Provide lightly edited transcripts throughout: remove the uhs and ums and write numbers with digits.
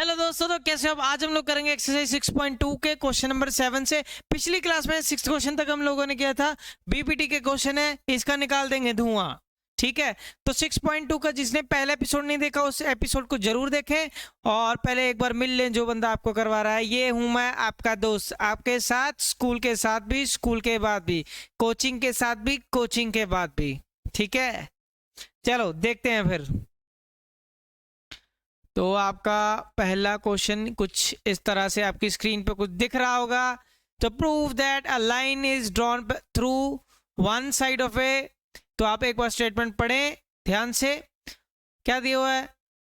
Hello दोस्तों, तो कैसे हो आप? आज हम लोग करेंगे एक्सरसाइज 6.2 के क्वेश्चन नंबर 7 से। पिछली क्लास में 6 क्वेश्चन तक हम लोगों ने किया था। बीपीटी के क्वेश्चन है, इसका निकाल देंगे धुआं। ठीक है, तो 6.2 का जिसने पहला एपिसोड नहीं देखा उस एपिसोड को जरूर देखें और पहले एक बार मिल लें जो बंदा आपको करवा रहा है। ये हूं मैं, आपका दोस्त, आपके साथ स्कूल के साथ भी, स्कूल के बाद भी, कोचिंग के साथ भी, कोचिंग के बाद भी। ठीक है, चलो देखते हैं फिर। तो आपका पहला क्वेश्चन कुछ इस तरह से आपकी स्क्रीन पे कुछ दिख रहा होगा। तो prove that a line is drawn through one side of A. तो आप एक बार स्टेटमेंट पढ़ें ध्यान से। क्या दिया हुआ है?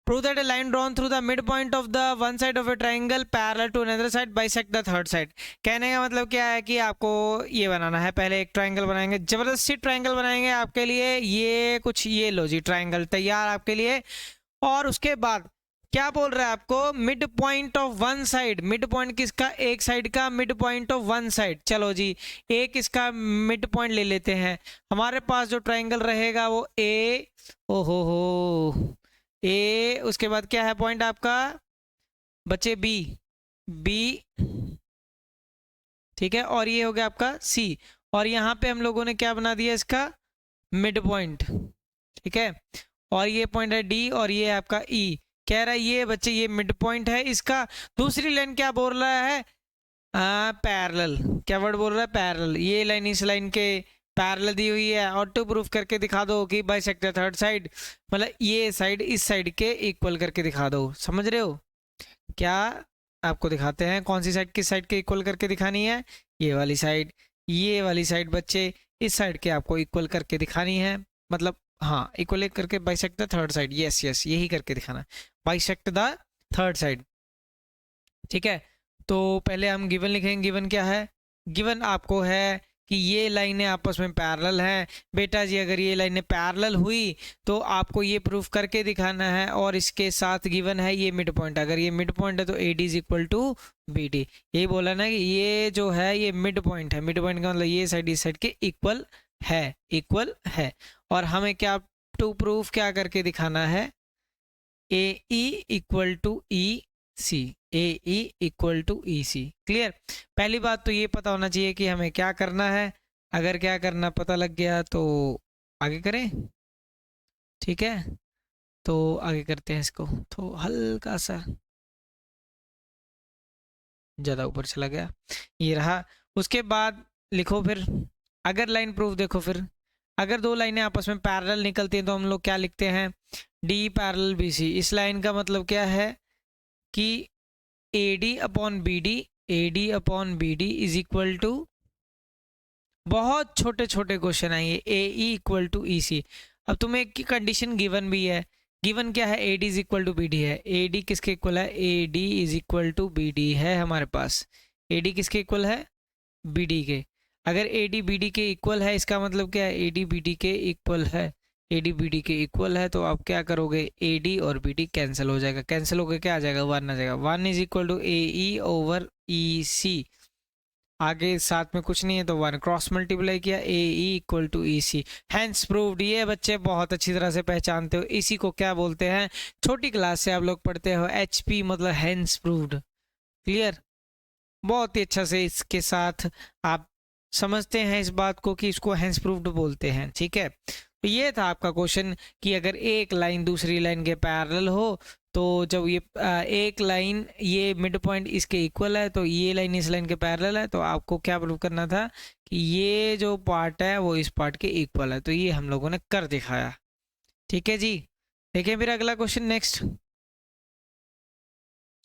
Prove that a line drawn through the mid point of the one side of a triangle parallel to another side bisect the third side. कहने का मतलब क्या है कि आपको ये बनाना है। पहले एक ट्राइंगल बनाएंगे, जबरदस्ती ट्राइंगल बनाएंगे आपके लिए। ये कुछ ये लो जी, ट्राइंगल तैयार आपके लिए। और उसके बाद क्या बोल रहा है आपको? Mid point of one side. Mid point किसका? एक साइड का mid point of one side. चलो जी, एक इसका मिड पॉइंट ले लेते हैं। हमारे पास जो ट्राइंगल रहेगा वो ए, ओहो हो, ए। उसके बाद क्या है पॉइंट आपका बच्चे? B, B. ठीक है, और ये हो गया आपका सी। और यहाँ पे हम लोगों ने क्या बना दिया इसका? Mid point. ठीक है, और ये पॉइंट है डी और ये आपका ई। कह रहा है ये बच्चे ये मिड पॉइंट है इसका। दूसरी लाइन क्या बोल रहा है? पैरेलल। क्या वर्ड बोल रहा है? पैरेलल। ये लाइन इस लाइन के पैरेलल दी हुई है और टू प्रूफ करके दिखा दो कि बाइसेक्ट द थर्ड साइड, मतलब ये साइड इस साइड के इक्वल करके दिखा दो। समझ रहे हो? क्या आपको दिखाते हैं कौन सी साइड किस साइड के इक्वल करके दिखानी है? ये वाली साइड। ये वाली साइड बच्चे इस साइड के आपको इक्वल करके दिखानी है। मतलब हाँ, इक्वल करके bisect the third side. Yes yes, यही करके दिखाना है, बाइसेक्ट द थर्ड साइड। ठीक है, तो पहले हम गिवन लिखेंगे। गिवन क्या है? गिवन आपको है कि ये लाइनें आपस में पैरेलल हैं। बेटा जी, अगर ये लाइनें पैरेलल हुई तो आपको ये प्रूफ करके दिखाना है। और इसके साथ गिवन है ये मिड पॉइंट। अगर ये मिड पॉइंट है तो A D is equal to B D. यही बोला ना कि ये जो है ये मिड पॉइंट है। मिड पॉइंट का मतलब ये साइड इस साइड के इक्वल है, इक्वल है। और हमें क्या टू प्रूफ क्या करके दिखाना है? A E equal to E C. A E equal to E C. Clear? पहली बात तो ये पता होना चाहिए कि हमें क्या करना है। अगर क्या करना पता लग गया तो आगे करें। ठीक है, तो आगे करते हैं इसको। तो हल्का सा ज़्यादा ऊपर चला गया, ये रहा। उसके बाद लिखो फिर। अगर लाइन प्रूफ देखो फिर, अगर दो लाइनें आपस में पैरेलल निकलती हैं तो हम लोग क्या लिखते हैं? D parallel B C. इस लाइन का मतलब क्या है कि A D upon B D, A D upon B D is equal to, बहुत छोटे छोटे क्वेश्चन आएंगे, ए ई इक्वल टू ई सी। अब तुम्हें एक कंडीशन गिवन भी है। गिवन क्या है? A D is equal to B D है। ए डी किसके इक्वल है? A D is equal to B D है हमारे पास। ए डी किसके इक्वल है? बी डी के। अगर ए डी बी डी के इक्वल है इसका मतलब क्या है? ए डी बी डी के इक्वल है। ए डी बी डी के इक्वल है तो आप क्या करोगे? ए डी और बी डी कैंसिल हो जाएगा। कैंसिल होकर क्या आ जाएगा? वन आ जाएगा। One is equal to A E over E C. आगे साथ में कुछ नहीं है तो वन क्रॉस मल्टीप्लाई किया, A E equal to E C. Hence proved. ये बच्चे बहुत अच्छी तरह से पहचानते हो। इसी को क्या बोलते हैं? छोटी क्लास से आप लोग पढ़ते हो, एच पी मतलब हैंस प्रूव्ड। क्लियर? बहुत ही अच्छा से इसके साथ आप समझते हैं इस बात को कि इसको हैंस प्रूव्ड बोलते हैं। ठीक है, तो ये था आपका क्वेश्चन कि अगर एक लाइन दूसरी लाइन के पैरेलल हो तो जब ये एक लाइन ये मिड पॉइंट इसके इक्वल है तो ये लाइन इस लाइन के पैरेलल है, तो आपको क्या प्रूव करना था कि ये जो पार्ट है वो इस पार्ट के इक्वल है। तो ये हम लोगों ने कर दिखाया। ठीक है जी, देखिए फिर अगला क्वेश्चन नेक्स्ट।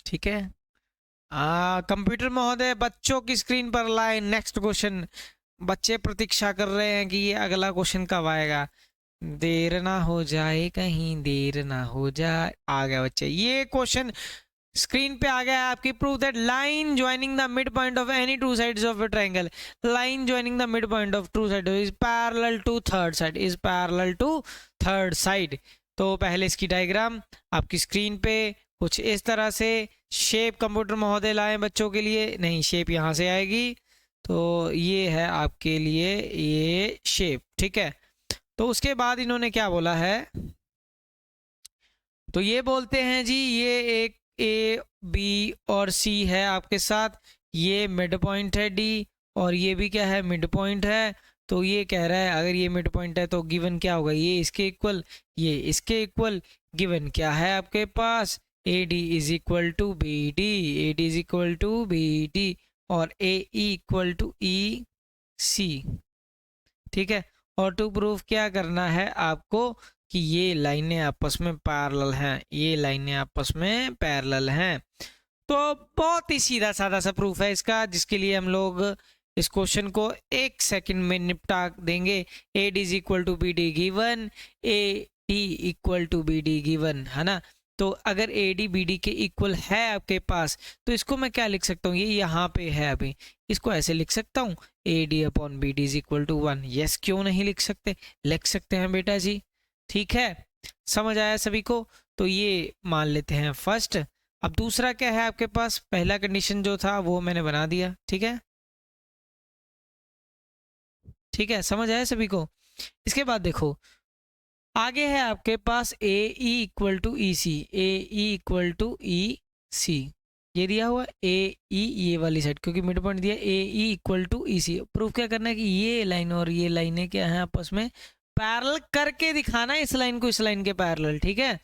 ठीक है, कंप्यूटर महोदय बच्चों की स्क्रीन पर लाए नेक्स्ट क्वेश्चन। बच्चे प्रतीक्षा कर रहे हैं कि ये अगला क्वेश्चन कब आएगा। देर ना हो जाए, कहीं देर ना हो जाए। आ गया बच्चे, ये क्वेश्चन स्क्रीन पे आ गया है आपकी। Prove that line joining the mid point of any two sides of a triangle, line joining the mid point of two side is parallel to third side, is parallel to third side. तो पहले इसकी diagram आपकी screen पे कुछ इस तरह से। Shape computer महोदय लाए बच्चों के लिए, नहीं शेप यहाँ से आएगी। तो ये है आपके लिए ये शेप। ठीक है, तो उसके बाद इन्होंने क्या बोला है? तो ये बोलते हैं जी ये एक ए बी और सी है आपके साथ, ये मिड पॉइंट है डी, और ये भी क्या है, मिड पॉइंट है। तो ये कह रहा है अगर ये मिड पॉइंट है तो गिवन क्या होगा, ये इसके इक्वल, ये इसके इक्वल। गिवन क्या है आपके पास, A D is equal to B D, A D is equal to B D, और A equal to E C. ठीक है, और टू प्रूफ क्या करना है आपको कि ये लाइनें आपस में पैरेलल हैं, ये लाइनें आपस में पैरेलल हैं। तो बहुत ही सीधा साधा सा प्रूफ है इसका, जिसके लिए हम लोग इस क्वेश्चन को 1 सेकंड में निपटा देंगे। A D is equal to B D given, A D equal to B D given, है ना। तो अगर ए डी बी डी के इक्वल है आपके पास, तो इसको मैं क्या लिख सकता हूँ, ये यहाँ पे है अभी, इसको ऐसे लिख सकता हूँ, A D upon B D is equal to 1। Yes, क्यों नहीं लिख सकते, लिख सकते हैं बेटा जी। ठीक है, समझ आया सभी को। तो ये मान लेते हैं फर्स्ट। अब दूसरा क्या है आपके पास, पहला कंडीशन जो था वो मैंने बना दिया। ठीक है, ठीक है, समझ आया सभी को। इसके बाद देखो आगे है आपके पास A E equal to E C, A E equal to E C, ये दिया हुआ ए ई, ये वाली साइड क्योंकि मिड पॉइंट दिया, A E equal to E C. Proof क्या करना है कि ये लाइन और ये लाइनें क्या है आपस में पैरेलल करके दिखाना है, इस लाइन को इस लाइन के पैरेलल। ठीक है,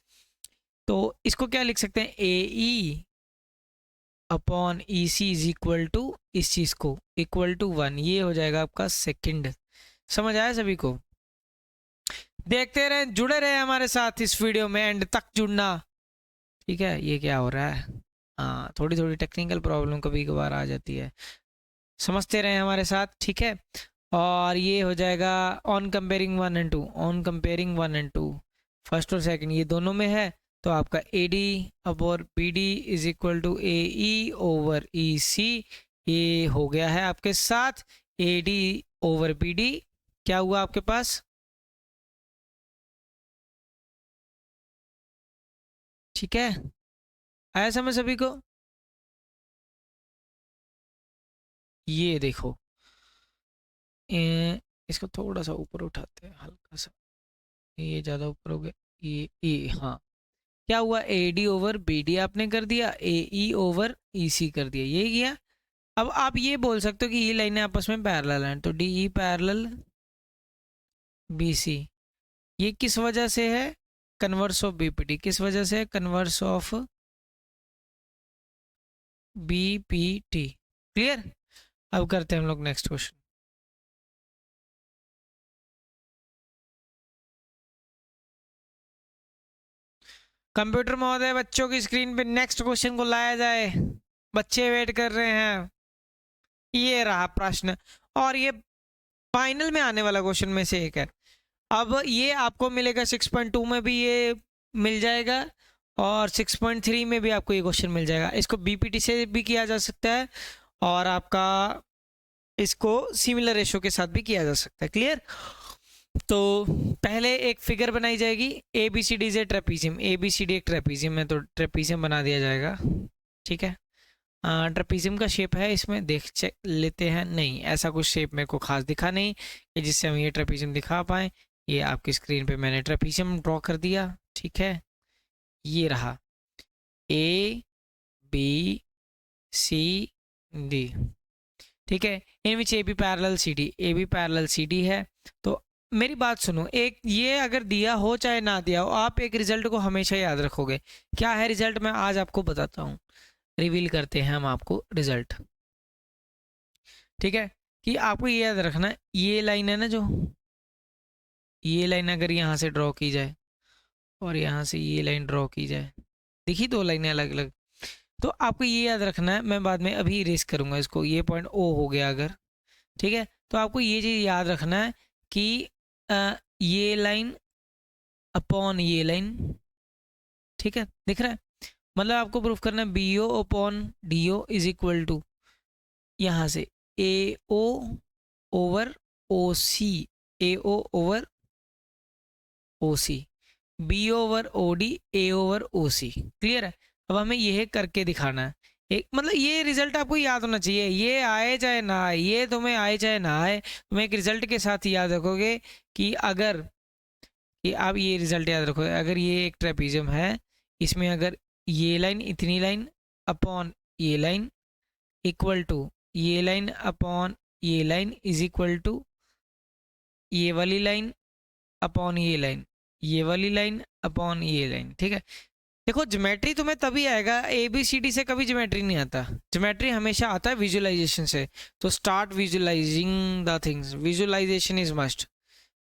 तो इसको क्या लिख सकते हैं, A E upon E C is equal to इस चीज को इक्वल टू 1, ये हो जाएगा आपका सेकंड। समझ आया सभी को। देखते रहे, जुड़े रहे हमारे साथ इस वीडियो में, एंड तक जुड़ना। ठीक है, ये क्या हो रहा है, हाँ थोड़ी थोड़ी टेक्निकल प्रॉब्लम कभी कभार आ जाती है, समझते रहे हमारे साथ। ठीक है, और ये हो जाएगा on comparing 1 and 2, on comparing 1 and 2, first और सेकंड ये दोनों में है। तो आपका ए डी और B D is equal to A E over E C, ये हो गया है आपके साथ। A D over B D क्या हुआ आपके पास, ठीक है, आया समझ सभी को। ये देखो इसको थोड़ा सा ऊपर उठाते हैं, हल्का सा, ये ज़्यादा ऊपर हो गया, ये हाँ, क्या हुआ, A D over B D आपने कर दिया, ए ई ओवर ई सी कर दिया, ये किया। अब आप ये बोल सकते हो कि ये लाइनें आपस में पैरेलल हैं, तो D E parallel B C, ये किस वजह से है, converse of B P T, किस वजह से, converse of B P T. Clear. अब करते हैं हम लोग नेक्स्ट क्वेश्चन। कंप्यूटर महोदय, बच्चों की स्क्रीन पे नेक्स्ट क्वेश्चन को लाया जाए, बच्चे वेट कर रहे हैं। ये रहा प्रश्न, और ये फाइनल में आने वाला क्वेश्चन में से एक है। अब ये आपको मिलेगा 6.2 में भी ये मिल जाएगा, और 6.3 में भी आपको ये क्वेश्चन मिल जाएगा। इसको बीपीटी से भी किया जा सकता है, और आपका इसको सिमिलर रेशो के साथ भी किया जा सकता है। क्लियर। तो पहले एक फिगर बनाई जाएगी, ए बी सी डी से trapezium, A B C D एक ट्रेपीजियम है, तो ट्रेपीजियम बना दिया जाएगा। ठीक है, ट्रेपीजियम का शेप है इसमें, देख चेक लेते हैं, नहीं ऐसा कुछ शेप मेरे को खास दिखा नहीं कि जिससे हम ये ट्रेपीजियम दिखा पाए। ये आपकी स्क्रीन पे मैंने ट्रेपीजियम ड्रॉ कर दिया। ठीक है, ये रहा ए बी सी डी। ठीक है, in which A B parallel C D, A B parallel C D है। तो मेरी बात सुनो, एक ये अगर दिया हो चाहे ना दिया हो, आप एक रिजल्ट को हमेशा याद रखोगे। क्या है रिजल्ट, मैं आज आपको बताता हूँ, रिवील करते हैं हम आपको रिजल्ट। ठीक है, कि आपको ये याद रखना है, ये लाइन है ना, जो ये लाइन अगर यहाँ से ड्रॉ की जाए और यहाँ से ये लाइन ड्रॉ की जाए, देखिए दो लाइनें अलग अलग, तो आपको ये याद रखना है, मैं बाद में अभी इरेज करूँगा इसको, ये पॉइंट ओ हो गया अगर, ठीक है, तो आपको ये चीज़ याद रखना है कि ये लाइन अपॉन ये लाइन, ठीक है, दिख रहा है, मतलब आपको प्रूफ करना है B O upon D O is equal to यहाँ से A O over O C, A O over O C, B over O D, A over O C. Clear है। अब हमें यह करके दिखाना है, एक मतलब ये रिजल्ट आपको याद होना चाहिए, ये आए चाहे ना आए, ये तुम्हें आए चाहे ना आए, तुम एक रिजल्ट के साथ याद रखोगे कि अगर ये आप ये रिजल्ट याद रखोगे, अगर ये एक ट्रेपीजियम है, इसमें अगर ये लाइन, इतनी लाइन अपॉन ये लाइन इक्वल टू ये लाइन अपॉन ये लाइन इज इक्वल टू ये वाली लाइन अपॉन ये लाइन, ये वाली लाइन अपॉन ये लाइन। ठीक है, देखो ज्योमेट्री तुम्हें तभी आएगा, ए बी सी डी से कभी ज्योमेट्री नहीं आता, ज्योमेट्री हमेशा आता है विजुअलाइजेशन से। तो start visualizing the things, visualization is must.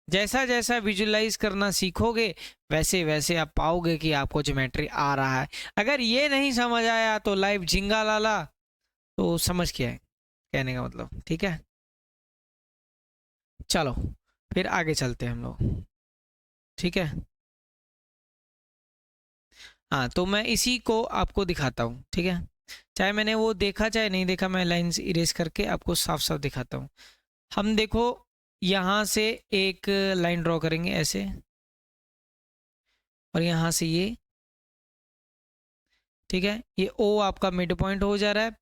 जैसा जैसा विजुअलाइज करना सीखोगे वैसे वैसे आप पाओगे कि आपको ज्योमेट्री आ रहा है। अगर ये नहीं समझ आया तो लाइव झिंगा लाला, तो समझ क्या है कहने का मतलब। ठीक है, चलो फिर आगे चलते हैं हम लोग। ठीक है, हाँ तो मैं इसी को आपको दिखाता हूँ। ठीक है, चाहे मैंने वो देखा चाहे नहीं देखा, मैं लाइंस इरेज करके आपको साफ साफ दिखाता हूँ। हम देखो यहाँ से एक लाइन ड्रॉ करेंगे ऐसे, और यहाँ से ये, ठीक है, ये ओ आपका मिड पॉइंट हो जा रहा है।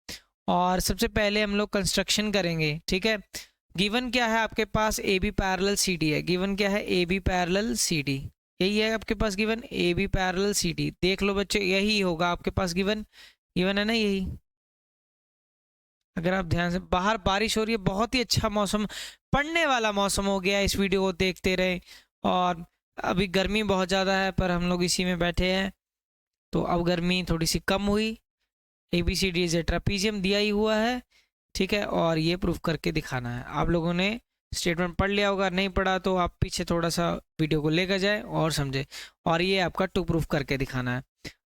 और सबसे पहले हम लोग कंस्ट्रक्शन करेंगे। ठीक है, गिवन क्या है आपके पास, A B parallel C D है। गिवन क्या है, A B parallel C D, यही है आपके पास given, A B parallel C D. देख लो बच्चे, यही होगा आपके पास गिवन, गिवन है ना यही। अगर आप ध्यान से, बाहर बारिश हो रही है, बहुत ही अच्छा मौसम, पढ़ने वाला मौसम हो गया, इस वीडियो को देखते रहे। और अभी गर्मी बहुत ज़्यादा है पर हम लोग इसी में बैठे हैं, तो अब गर्मी थोड़ी सी कम हुई। A B C D is a trapezium दिया ही हुआ है। ठीक है, और ये प्रूफ करके दिखाना है। आप लोगों ने स्टेटमेंट पढ़ लिया होगा, नहीं पढ़ा तो आप पीछे थोड़ा सा वीडियो को लेकर जाए और समझे। और ये आपका टू प्रूफ करके दिखाना है।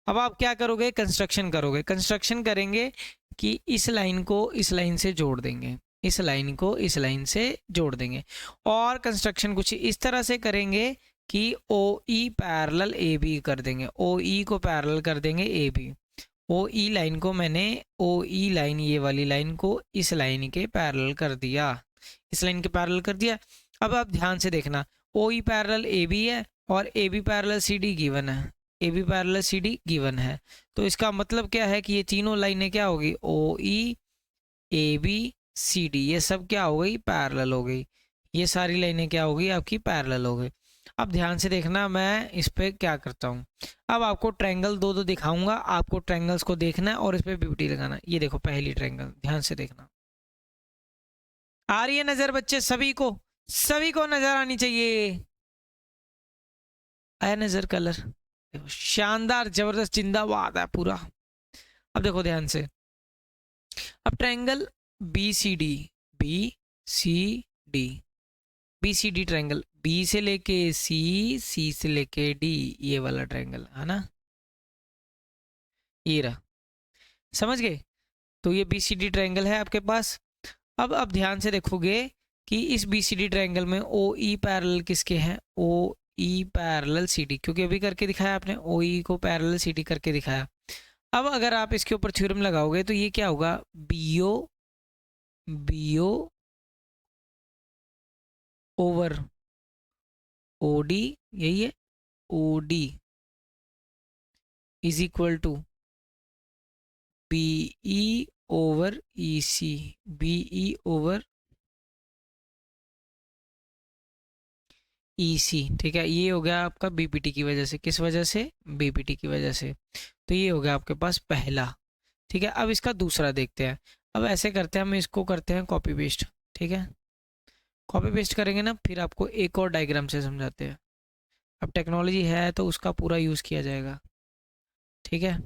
अब आप क्या करोगे, कंस्ट्रक्शन करोगे। कंस्ट्रक्शन करेंगे कि इस लाइन को इस लाइन से जोड़ देंगे, इस लाइन को इस लाइन से जोड़ देंगे। और कंस्ट्रक्शन कुछ इस तरह से करेंगे कि ओ ई पैरेलल ए बी कर देंगे, ओ ई को पैरेलल कर देंगे A B. O E line को मैंने, ओ ई लाइन ये वाली लाइन को इस लाइन के पैरेलल कर दिया, इस लाइन के पैरेलल कर दिया। अब आप ध्यान से देखना, ओ ई पैरेलल ए बी है और A B parallel C D given है, A B parallel C D given है। तो इसका मतलब क्या है कि ये तीनों लाइनें क्या होगी, ओ ई ए बी सी डी, ये सब क्या हो गई, पैरेलल हो गई। ये सारी लाइनें क्या हो गई आपकी, पैरेलल हो गई। अब ध्यान से देखना, मैं इस पे क्या करता हूँ। अब आपको ट्रायंगल दो दो दिखाऊंगा, आपको ट्रायंगल्स को देखना है और इस पे ब्यूटी लगाना। ये देखो पहली ट्रायंगल, ध्यान से देखना, आ रही है नजर बच्चे सभी को, सभी को नजर आनी चाहिए। आया नजर कलर, शानदार जबरदस्त जिंदाबाद है पूरा। अब देखो ध्यान से, अब triangle B C D, B C D, B C D triangle, B से लेके सी, सी से लेके डी, ये वाला ट्रायंगल है ना, ये रहा, समझ गए। तो ये बी सी डी ट्रायंगल है आपके पास। अब ध्यान से देखोगे कि इस बी सी डी ट्रायंगल में ओ ई पैरेलल किसके हैं, ओ ई पैरेलल सी डी, क्योंकि अभी करके दिखाया आपने, ओ ई को पैरेलल सी डी करके दिखाया। अब अगर आप इसके ऊपर थ्योरम लगाओगे तो ये क्या होगा, B O, B O over O D, यही है, O D is equal to B E over E C, B E over E C. ठीक है, ये हो गया आपका बीपीटी की वजह से, किस वजह से, बीपीटी की वजह से। तो ये हो गया आपके पास पहला। ठीक है, अब इसका दूसरा देखते हैं। अब ऐसे करते हैं, हम इसको करते हैं कॉपी पेस्ट। ठीक है, कॉपी पेस्ट करेंगे ना, फिर आपको एक और डायग्राम से समझाते हैं। अब टेक्नोलॉजी है तो उसका पूरा यूज़ किया जाएगा। ठीक है,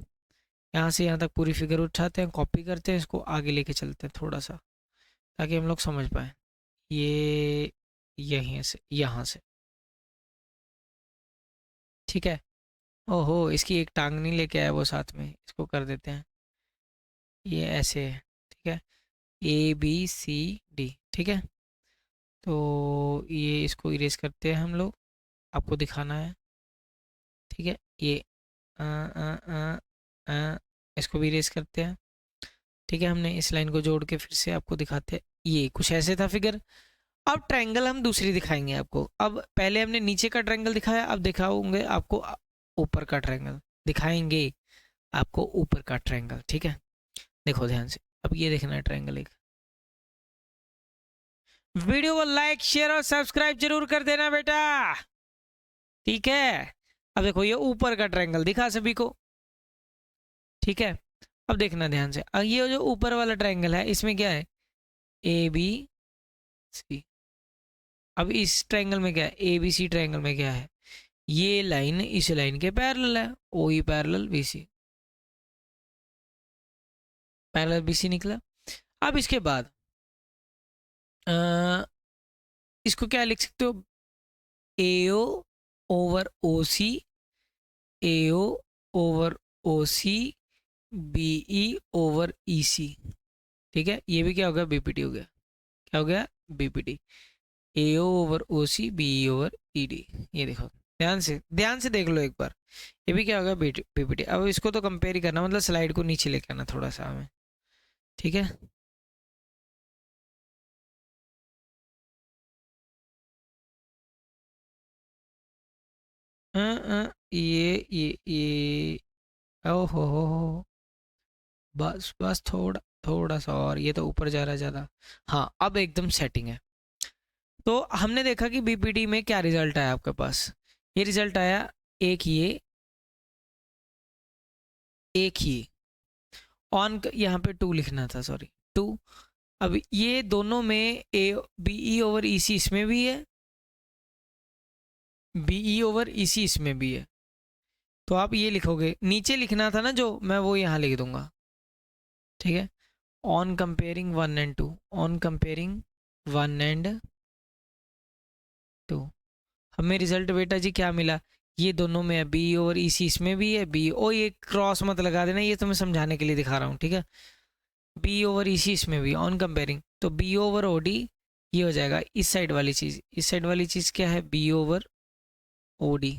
यहाँ से यहाँ तक पूरी फिगर उठाते हैं, कॉपी करते हैं, इसको आगे लेके चलते हैं थोड़ा सा, ताकि हम लोग समझ पाए। ये यहीं से, यहाँ से, ठीक है। ओहो, इसकी एक टांग नहीं लेके आया वो साथ में, इसको कर देते हैं, ये ऐसे है। ठीक है, ए बी सी डी। ठीक है, तो ये इसको इरेज करते हैं हम लोग, आपको दिखाना है। ठीक है, ये इसको भी इरेज करते हैं। ठीक है, हमने इस लाइन को जोड़ के फिर से आपको दिखाते हैं। ये कुछ ऐसे था फिगर। अब ट्रायंगल हम दूसरी दिखाएंगे आपको। अब पहले हमने नीचे का ट्रायंगल दिखाया, अब दिखाओगे आपको ऊपर का ट्रायंगल, दिखाएंगे आपको ऊपर का ट्रायंगल। ठीक है, देखो ध्यान से, अब ये देखना है ट्रायंगल एक। वीडियो को लाइक शेयर और सब्सक्राइब जरूर कर देना बेटा, ठीक है। अब देखो ये ऊपर का ट्रायंगल दिखा सभी को, ठीक है, अब देखना ध्यान से, ये जो ऊपर वाला ट्रायंगल है इसमें क्या है, ए बी सी। अब इस ट्रायंगल में क्या है, ए बी सी ट्रायंगल में क्या है, ये लाइन इस लाइन के पैरेलल है, O E parallel B C, parallel B C निकला। अब इसके बाद इसको क्या लिख सकते हो, A O over O C, A O over O C, B E over E C. ठीक है, ये भी क्या हो गया, बीपीटी हो गया। क्या हो गया, BPT. A O over O C, B E over E D. ये देखो ध्यान से देख लो एक बार, ये भी क्या होगा, बीपीटी। अब इसको तो कंपेयर ही करना, मतलब स्लाइड को नीचे लेके आना थोड़ा सा हमें। ठीक है, ये ओहो हो, बस बस थोड़ा थोड़ा सा और, ये तो ऊपर जा रहा है ज़्यादा। हाँ, अब एकदम सेटिंग है। तो हमने देखा कि बीपीटी में क्या रिजल्ट आया आपके पास, ये रिजल्ट आया, एक ये ऑन, यहाँ पे 2 लिखना था, सॉरी 2। अब ये दोनों में A B E over E सी इसमें भी है, बी ई ओवर ई सी इसमें भी है। तो आप ये लिखोगे, नीचे लिखना था ना जो, मैं वो यहाँ लिख दूंगा। ठीक है, on comparing 1 and 2, on comparing 1 and 2, हमें रिजल्ट बेटा जी क्या मिला, ये दोनों में है, बी ओवर ई सी इसमें भी है, बी ओ, ये क्रॉस मत लगा देना, ये तो मैं समझाने के लिए दिखा रहा हूँ। ठीक है, बी ओवर ई सी इसमें भी ऑन कंपेयरिंग, तो बी ओवर ओ डी ये हो जाएगा इस साइड वाली चीज़, इस साइड वाली चीज़ क्या है, B over O D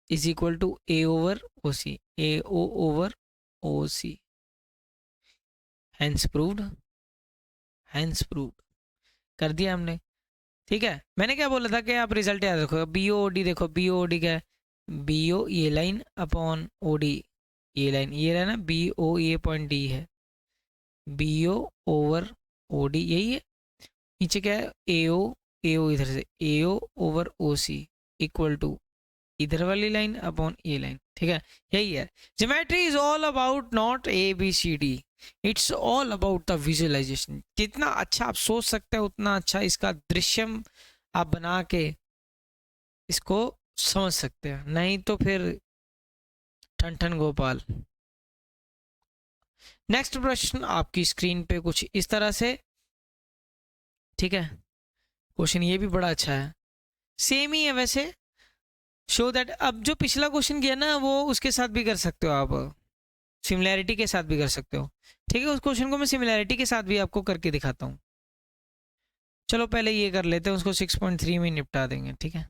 is equal to A over O C, A O over O C. Hence proved, hence proved कर दिया हमने। ठीक है, मैंने क्या बोला था कि आप रिजल्ट याद रखो, बी ओ डी, देखो बी ओ डी क्या है, बी ओ ये लाइन अपॉन ओ डी ये लाइन, ये रहा ना, बी ओ ये पॉइंट डी है, B O over O D यही है, नीचे क्या है, ए ओ इधर से A O over O C equal to इधर वाली लाइन अपॉन ये लाइन। ठीक है, यही है। Geometry is all about not A B C D, it's all about the visualization. जितना अच्छा आप सोच सकते हो उतना अच्छा इसका दृश्यम आप बना के इसको समझ सकते हैं, नहीं तो फिर ठन ठन गोपाल। नेक्स्ट प्रश्न आपकी स्क्रीन पे कुछ इस तरह से। ठीक है, क्वेश्चन ये भी बड़ा अच्छा है, सेम ही है वैसे। शो दैट, अब जो पिछला क्वेश्चन किया ना वो उसके साथ भी कर सकते हो आप, सिमिलैरिटी के साथ भी कर सकते हो। ठीक है, उस क्वेश्चन को मैं सिमिलैरिटी के साथ भी आपको करके दिखाता हूँ। चलो पहले ये कर लेते हैं, उसको 6.3 में निपटा देंगे। ठीक है,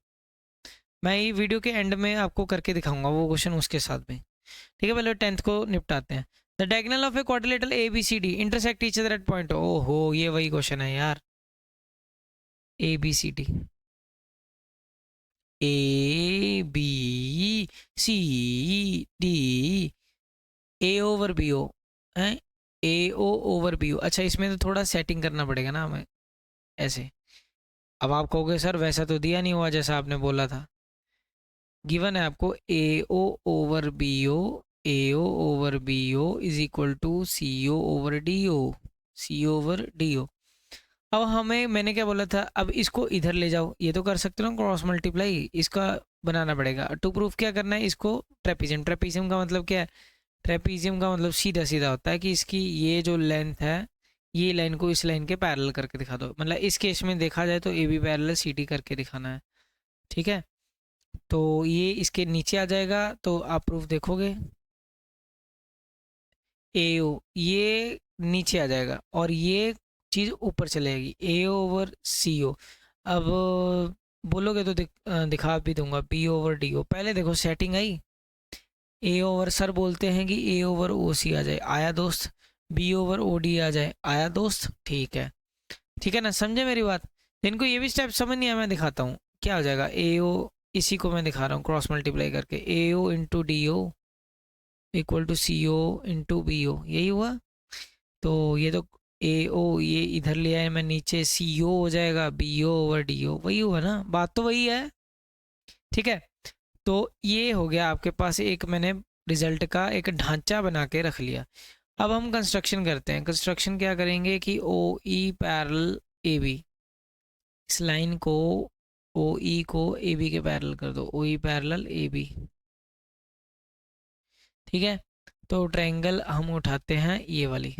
मैं ये वीडियो के एंड में आपको करके दिखाऊंगा वो क्वेश्चन उसके साथ भी। ठीक है, पहले 10th को निपटाते हैं। The diagonal of a quadrilateral A B C D intersect each other at point, ओहो ये वही क्वेश्चन है यार, A B C D, A B C D, A over B O है, ए ओ ओवर बी ओ। अच्छा, इसमें तो थोड़ा सेटिंग करना पड़ेगा ना हमें ऐसे। अब आप कहोगे सर वैसा तो दिया नहीं हुआ जैसा आपने बोला था, गिवन है आपको A O over B O, A O over B O is equal to C O over D O, C over D O. अब हमें, मैंने क्या बोला था, अब इसको इधर ले जाओ, ये तो कर सकते हो ना क्रॉस मल्टीप्लाई, इसका बनाना पड़ेगा टू प्रूफ। क्या करना है इसको, ट्रेपीजियम, ट्रेपीजियम का मतलब क्या है, ट्रेपीजियम का मतलब सीधा सीधा होता है कि इसकी ये जो लेंथ है, ये लाइन को इस लाइन के पैरेलल करके दिखा दो, मतलब इस केस में देखा जाए तो A B parallel C D करके दिखाना है। ठीक है, तो ये इसके नीचे आ जाएगा, तो आप प्रूफ देखोगे, ए ओ ये नीचे आ जाएगा और ये चीज़ ऊपर चलेगी, ए ओवर सी ओ। अब बोलोगे तो दिखा भी दूंगा, बी ओवर डी ओ। पहले देखो सेटिंग आई, ए ओवर, सर बोलते हैं कि ए ओवर ओ सी आ जाए, आया दोस्त, बी ओवर ओ डी आ जाए, आया दोस्त। ठीक है, ठीक है ना, समझे मेरी बात। इनको ये भी स्टेप समझ नहीं आया, मैं दिखाता हूँ क्या हो जाएगा, ए ओ, इसी को मैं दिखा रहा हूँ क्रॉस मल्टीप्लाई करके, A O into D O equal to C O into B O, यही हुआ। तो ये तो ए ओ ये इधर ले आए मैं नीचे, सी ओ हो जाएगा B O over D O, वही हुआ ना, बात तो वही है। ठीक है, तो ये हो गया आपके पास, एक मैंने रिजल्ट का एक ढांचा बना के रख लिया। अब हम कंस्ट्रक्शन करते हैं। कंस्ट्रक्शन क्या करेंगे कि ओ ई पैरेलल ए बी, इस लाइन को ओ ई को ए बी के पैरेलल कर दो, ओ ई पैरेलल ए बी, ठीक है। तो ट्रायंगल हम उठाते हैं ये वाली,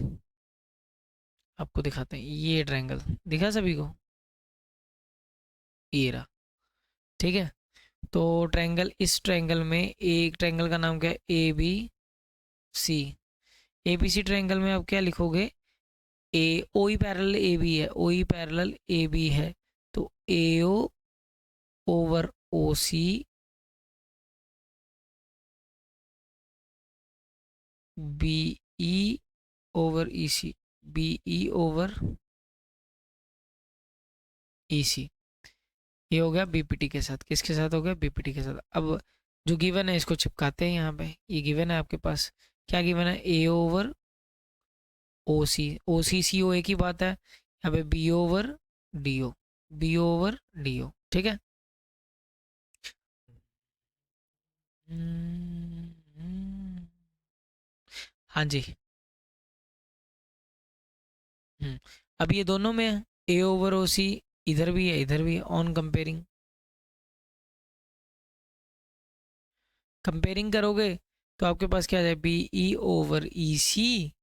आपको दिखाते हैं, ये ट्रायंगल दिखा सभी को, ये रहा, ठीक है। तो ट्रायंगल, इस ट्रायंगल में एक ट्रायंगल का नाम क्या है, A B C. A B C triangle में आप क्या लिखोगे, ए ओ ई पैरेलल ए बी है, ओ ई पैरेलल ए बी है, तो ए O over O C B E over E C, B E over E C, ये हो गया बीपीटी के साथ। किसके साथ हो गया, बीपीटी के साथ। अब जो गिवन है इसको चिपकाते हैं यहाँ पे, ये गिवन है आपके पास, क्या गिवन है, ए ओवर ओ सी, ओ सी सी ओ एक ही बात है, यहाँ पे B over D O, B over D O, ठीक है। हाँ जी। अब ये दोनों में है, ए ओवर ओ सी इधर भी है इधर भी है, ऑन कंपेयरिंग, कंपेयरिंग करोगे तो आपके पास क्या आ जाए, B E over E C,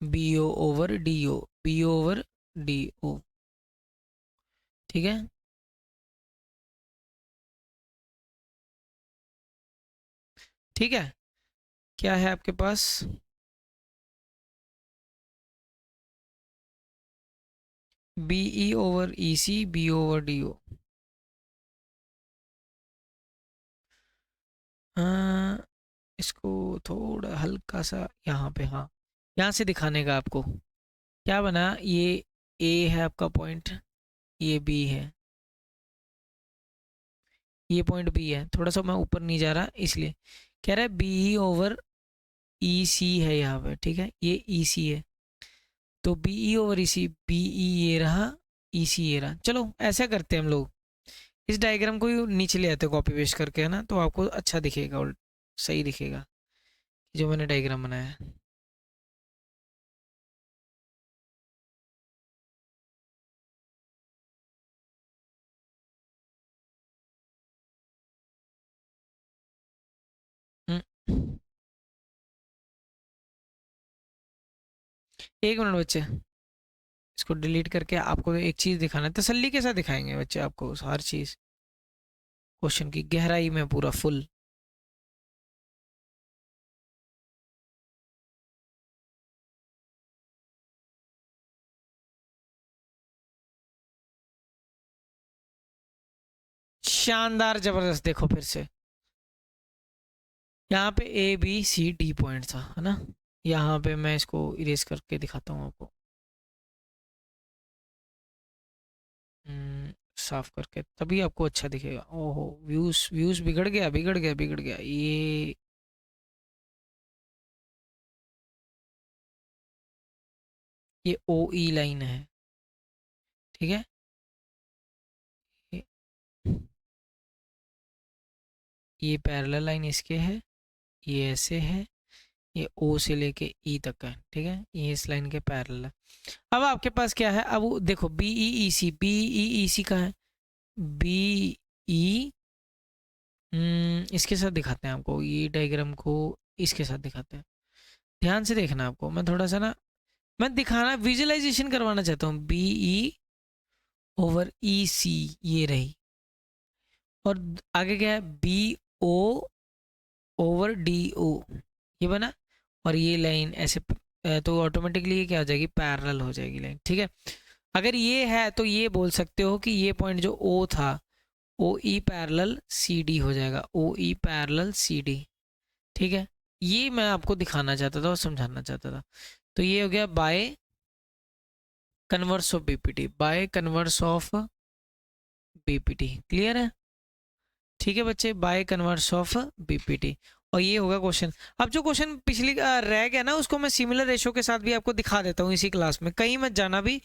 B O over D O, B over D O, ठीक है। ठीक है, क्या है आपके पास, B E over E C, B over D O. हाँ, इसको थोड़ा हल्का सा यहाँ पे, हाँ, यहाँ से दिखाने का आपको, क्या बना, ये ए है आपका पॉइंट, ये बी है, ये पॉइंट बी है, थोड़ा सा मैं ऊपर नहीं जा रहा इसलिए, कह रहा है बी ई ओवर ई सी है यहाँ पे, ठीक है, ये ई सी है, तो B E over E C, B ई ये रहा, ई सी ये रहा। चलो ऐसा करते हैं हम लोग, इस डायग्राम को ही नीचे ले आते कॉपी पेस्ट करके, है ना, तो आपको अच्छा दिखेगा और सही दिखेगा जो मैंने डायग्राम बनाया है। हम्म, एक मिनट बच्चे, इसको डिलीट करके आपको एक चीज़ दिखाना है, तसल्ली के साथ दिखाएंगे बच्चे आपको हर चीज़, क्वेश्चन की गहराई में पूरा फुल। शानदार, जबरदस्त, देखो फिर से, यहाँ पे A B C D point था, है ना, यहाँ पे मैं इसको इरेज करके दिखाता हूँ आपको, साफ करके, तभी आपको अच्छा दिखेगा। ओहो, व्यूज व्यूज बिगड़ गया बिगड़ गया बिगड़ गया, ये ओ ई लाइन है, ठीक है, ये ये पैरेलल लाइन इसके है, ये ऐसे है, ये ओ से लेके ई तक है, ठीक है, ये इस लाइन के पैरेलल है। अब आपके पास क्या है, अब देखो बी ई ई सी, बी ई ई सी का है, बी ई, इसके साथ दिखाते हैं आपको, ये डायग्राम को इसके साथ दिखाते हैं, ध्यान से देखना आपको, मैं थोड़ा सा ना, मैं दिखाना विजुअलाइजेशन करवाना चाहता हूँ, B E over E C, ये रही, और आगे क्या है, B O over D O, ये बना, और ये लाइन ऐसे तो ऑटोमेटिकली ये क्या हो जाएगी, पैरेलल हो जाएगी लाइन, ठीक है। अगर ये है तो ये बोल सकते हो कि ये पॉइंट जो ओ था, ओ ई पैरेलल सी डी हो जाएगा, ओ ई पैरेलल सी डी, ठीक है। ये मैं आपको दिखाना चाहता था और समझाना चाहता था। तो ये हो गया by converse of BPT, by converse of BPT, clear है, ठीक है बच्चे, बाय कन्वर्स ऑफ बीपीटी। और ये होगा क्वेश्चन। अब जो क्वेश्चन पिछली रह गया ना, उसको मैं सिमिलर रेशो के साथ भी आपको दिखा देता हूँ इसी क्लास में, कहीं मत जाना भी,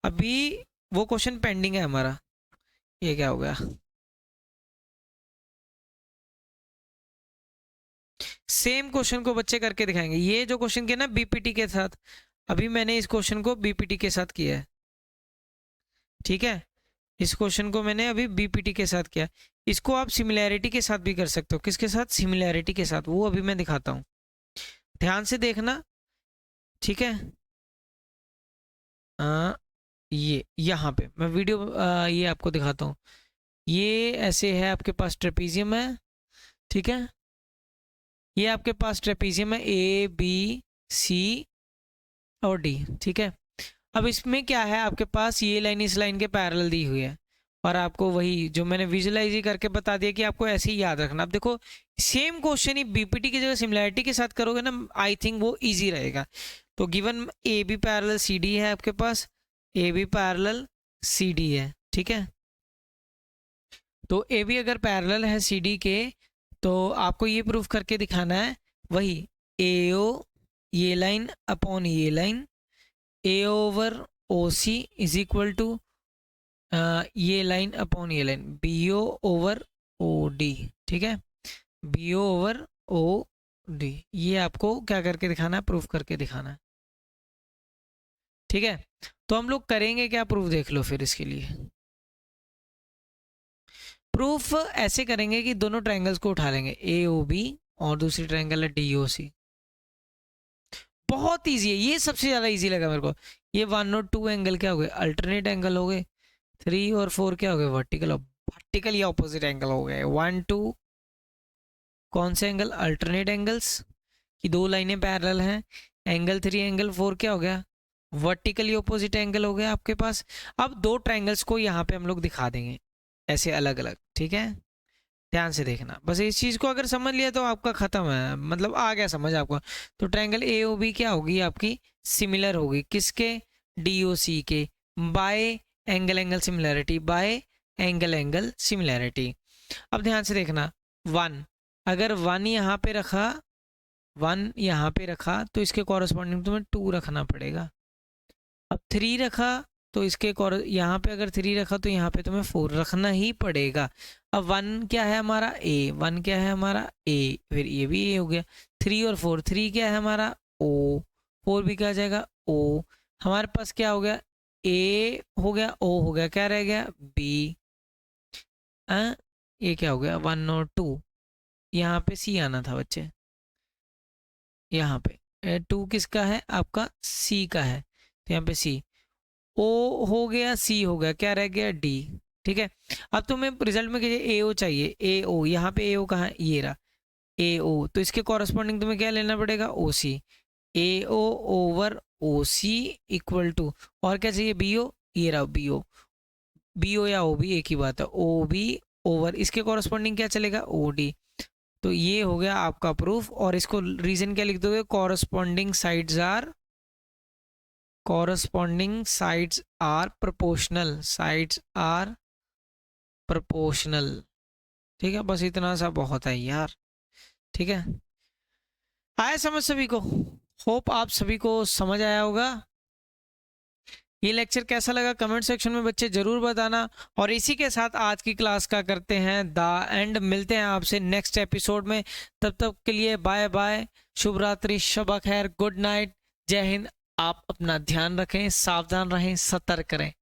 अभी वो क्वेश्चन पेंडिंग है हमारा। ये क्या हो गया, सेम क्वेश्चन को बच्चे करके दिखाएंगे। ये जो क्वेश्चन किया ना बीपीटी के साथ, अभी मैंने इस क्वेश्चन को बीपीटी के साथ किया है, ठीक है, इस क्वेश्चन को मैंने अभी बीपीटी के साथ किया। इसको आप सिमिलैरिटी के साथ भी कर सकते हो। किसके साथ? सिमिलैरिटी के साथ, वो अभी मैं दिखाता हूँ, ध्यान से देखना, ठीक है। ये यहाँ पे मैं वीडियो ये आपको दिखाता हूँ। ये ऐसे है, आपके पास ट्रेपीजियम है, ठीक है, ये आपके पास ट्रेपीजियम है ए बी सी और डी, ठीक है। अब इसमें क्या है, आपके पास ये लाइन इस लाइन के पैरेलल दी हुई है, और आपको वही जो मैंने विजुअलाइज करके बता दिया कि आपको ऐसे ही याद रखना। अब देखो सेम क्वेश्चन ही बीपीटी की जगह सिमिलैरिटी के साथ करोगे ना, आई थिंक वो इजी रहेगा। तो given A B parallel C D है आपके पास, A B parallel C D है, ठीक है। तो ए बी अगर पैरेलल है सी डी के, तो आपको ये प्रूफ करके दिखाना है वही ए ओ ये लाइन अपॉन ये line, A over O C is equal to ये लाइन अपॉन ये line B O over O D, ठीक है, B O over O D. ये आपको क्या करके दिखाना है? प्रूफ करके दिखाना है, ठीक है। तो हम लोग करेंगे क्या, प्रूफ देख लो फिर। इसके लिए प्रूफ ऐसे करेंगे कि दोनों ट्रायंगल्स को उठा लेंगे, ए ओ बी और दूसरी ट्रायंगल है डी ओ सी। बहुत इजी है ये, सबसे ज्यादा इजी लगा मेरे को। ये 1 और 2 एंगल क्या हो गए? अल्टरनेट एंगल हो गए। 3 और 4 क्या हो गए? वर्टिकल। वर्टिकल या ऑपोजिट एंगल हो गए। 1 2 कौन से एंगल? अल्टरनेट एंगल्स की दो लाइनें पैरेलल हैं। एंगल 3 एंगल 4 क्या हो गया? वर्टिकली ऑपोजिट एंगल हो गया आपके पास। अब दो ट्रायंगल्स को यहाँ पे हम लोग दिखा देंगे ऐसे अलग अलग, ठीक है। ध्यान से देखना, बस इस चीज को अगर समझ लिया तो आपका खत्म है, मतलब आ गया समझ आपको। तो ट्रायंगल ए ओ बी क्या होगी आपकी? सिमिलर होगी किसके? डी ओ सी के, bye angle angle similarity, bye angle angle similarity. अब ध्यान से देखना, 1 अगर 1 यहाँ पे रखा, 1 यहाँ पे रखा तो इसके कॉरस्पॉन्डिंग तुम्हें 2 रखना पड़ेगा। अब 3 रखा तो इसके यहाँ पे अगर 3 रखा तो यहाँ पे तुम्हें 4 रखना ही पड़ेगा। अब 1 क्या है हमारा? ए। 1 क्या है हमारा? ए। फिर ये भी ए हो गया। 3 और 4, 3 क्या है हमारा? ओ। 4 भी क्या आ जाएगा? ओ। हमारे पास क्या हो गया? ए हो गया, ओ हो गया, क्या रह गया? बी। ये क्या हो गया? 1 और 2। यहाँ पे सी आना था बच्चे, यहाँ पे 2 किसका है? आपका सी का है, तो यहाँ पे सी। ओ हो गया, सी हो गया, क्या रह गया? डी, ठीक है। अब तुम्हें रिजल्ट में ए ओ चाहिए। ए ओ, यहाँ पे ए ओ कहाँ है? ये रहा ए ओ। तो इसके कॉरस्पॉन्डिंग तुम्हें क्या लेना पड़ेगा? O C. A O over O C equal to, और क्या चाहिए? B O. ये रहा बी ओ। बी ओ या ओ बी एक ही बात है। ओ बी ओवर इसके कॉरस्पॉन्डिंग क्या चलेगा? O D. तो ये हो गया आपका प्रूफ। और इसको रीजन क्या लिख दोगे? Corresponding sides are proportional, sides are proportional, ठीक है। बस इतना सा बहुत है यार, ठीक है। आया समझ सभी को? होप आप सभी को समझ आया होगा। ये लेक्चर कैसा लगा कमेंट सेक्शन में बच्चे जरूर बताना। और इसी के साथ आज की क्लास का करते हैं द एंड। मिलते हैं आपसे नेक्स्ट एपिसोड में, तब तक के लिए बाय बाय, शुभ रात्रि, शब खैर, गुड नाइट, जय हिंद। आप अपना ध्यान रखें, सावधान रहें, सतर्क रहें।